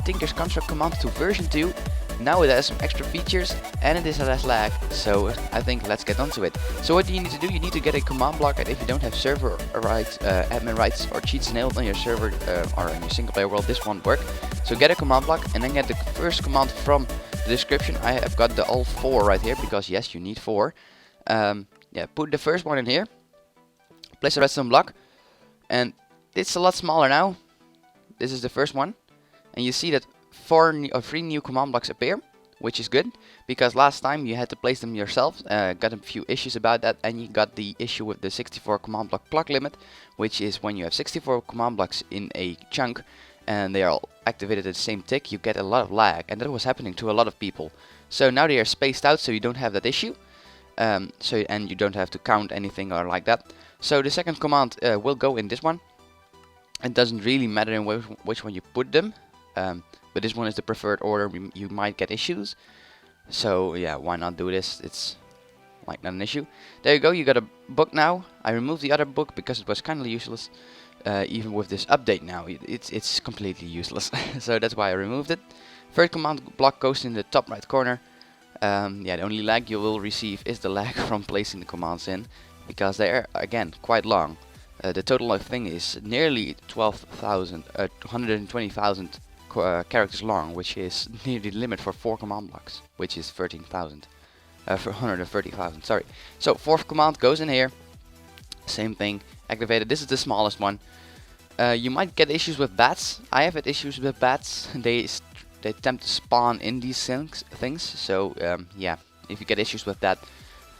Tinker's Construct command to version 2. Now it has some extra features and it is less lag, so I think let's get onto it. So what do you need to do? You need to get a command block, and if you don't have server rights, admin rights or cheats enabled on your server or on your single player world, this won't work. So get a command block and then get the first command from the description. I have got the all 4 right here because yes, you need 4. Yeah, put the first one in here, place a redstone block, and it's a lot smaller now. This is the first one, and you see that 3 new command blocks appear, which is good, because last time you had to place them yourself. Got a few issues about that, and you got the issue with the 64 command block limit, which is when you have 64 command blocks in a chunk and they are all activated at the same tick, you get a lot of lag, and that was happening to a lot of people. So now they are spaced out, so you don't have that issue, and you don't have to count anything or like that. So the second command will go in this one. It doesn't really matter in which one you put them, but this one is the preferred order. You might get issues, so yeah, why not do this? It's like not an issue. There you go, you got a book now. I removed the other book because it was kind of useless. Even with this update now, it's completely useless. So that's why I removed it. Third command block goes in the top right corner. Yeah, the only lag you will receive is the lag from placing the commands in, because they are again quite long. The total thing is nearly 120,000 characters long, which is nearly the limit for 4 command blocks, which is 13,000. For 130,000, sorry. So fourth command goes in here. Same thing, activated. This is the smallest one. You might get issues with bats. I have had issues with bats. They tend to spawn in these things. So yeah, if you get issues with that,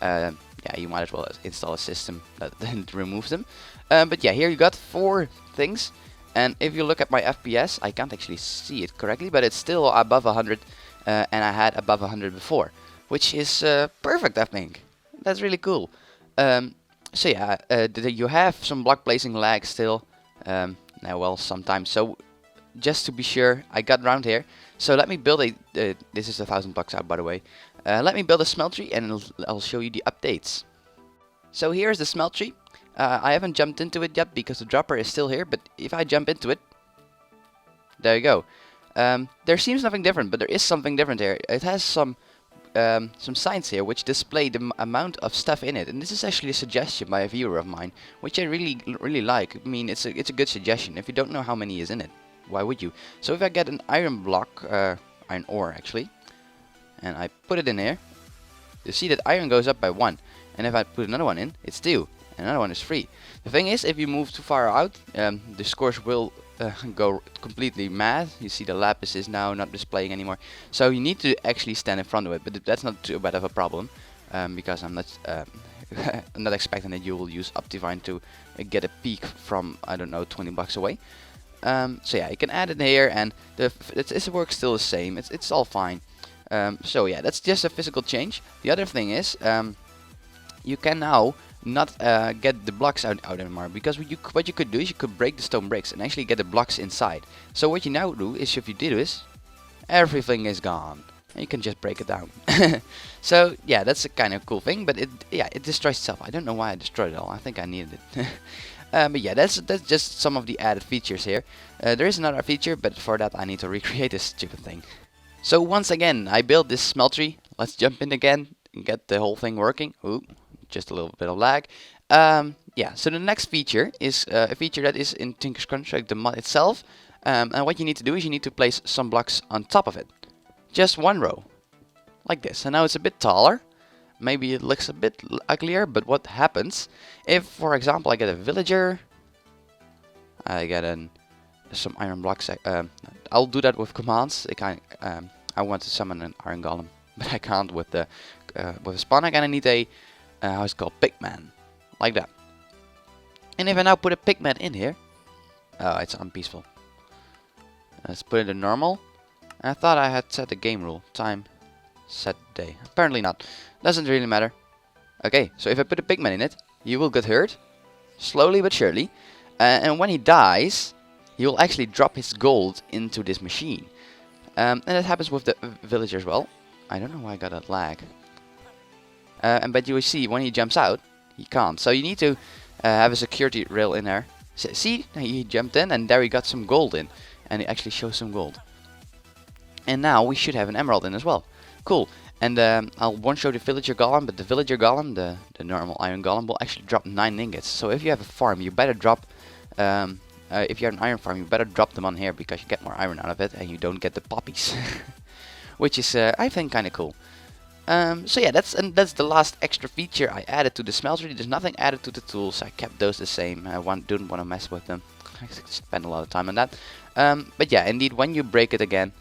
yeah, you might as well install a system that removes them. But yeah, here you got 4 things, and if you look at my FPS, I can't actually see it correctly, but it's still above 100, and I had above 100 before, which is perfect, I think. That's really cool. So yeah, you have some block placing lag still, well, sometimes. So just to be sure, I got around here. So let me build a, this is 1,000 blocks out, by the way. Let me build a smeltery, and I'll show you the updates. So here's the smeltery. I haven't jumped into it yet because the dropper is still here, but if I jump into it, there you go. There seems nothing different, but there is something different here. It has some signs here which display the amount of stuff in it, and this is actually a suggestion by a viewer of mine, which I really like. I mean, it's a good suggestion. If you don't know how many is in it, why would you? So if I get an iron block, iron ore actually, and I put it in here, you see that iron goes up by 1, and if I put another one in, it's 2. Another one is 3. The thing is, if you move too far out, the scores will go completely mad. You see the lapis is now not displaying anymore. So you need to actually stand in front of it, but that's not too bad of a problem, because I'm not I'm not expecting that you will use Optivine to get a peak from, I don't know, 20 blocks away. So yeah, you can add it here, and it works still the same. It's all fine. So yeah, that's just a physical change. The other thing is, you can now not get the blocks out anymore, because what you could do is you could break the stone bricks and actually get the blocks inside. So what you now do is, if you do this, everything is gone, and you can just break it down. So yeah, that's a kind of cool thing, but it destroys itself. I don't know why I destroyed it all. I think I needed it. But yeah, that's just some of the added features here. There is another feature, but for that I need to recreate this stupid thing. So once again, I built this smeltery. Let's jump in again and get the whole thing working. Ooh, just a little bit of lag. Yeah, so the next feature is a feature that is in Tinker's Construct, the mod itself. And what you need to do is you need to place some blocks on top of it. Just 1 row, like this. And now it's a bit taller. Maybe it looks a bit uglier, but what happens if, for example, I get a villager, I get some iron blocks. I'll do that with commands. I want to summon an iron golem, but I can't with a spawn egg, and I need a how it's called, pigman, like that. And if I now put a pigman in here, oh, it's unpeaceful. Let's put it in normal. I thought I had set the game rule, time, set day. Apparently not. Doesn't really matter. Okay, so if I put a pigman in it, he will get hurt, slowly but surely, and when he dies, he will actually drop his gold into this machine. And that happens with the villager as well. I don't know why I got that lag. But you will see when he jumps out, he can't. So you need to have a security rail in there. See, he jumped in, and there he got some gold in, and it actually shows some gold. And now we should have an emerald in as well. Cool. And I won't show the villager golem, but the villager golem, the normal iron golem, will actually drop 9 ingots. So if you have a farm, you better drop, if you have an iron farm, you better drop them on here, because you get more iron out of it and you don't get the poppies. Which is, I think, kind of cool. So yeah, that's the last extra feature I added to the smeltery. There's nothing added to the tools. I kept those the same. I didn't want to mess with them. I spent a lot of time on that. But yeah, indeed, when you break it again,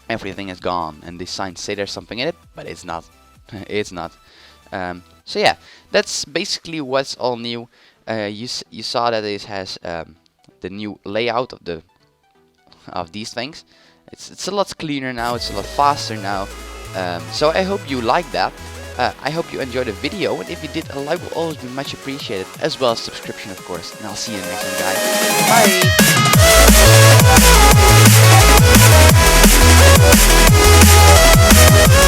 everything is gone, and these signs say there's something in it, but it's not. It's not. So yeah, that's basically what's all new. You saw that it has the new layout of these things. It's a lot cleaner now. It's a lot faster now. So I hope you like that. I hope you enjoyed the video, and if you did, a like will always be much appreciated, as well as subscription, of course. And I'll see you in the next one, guys. Bye!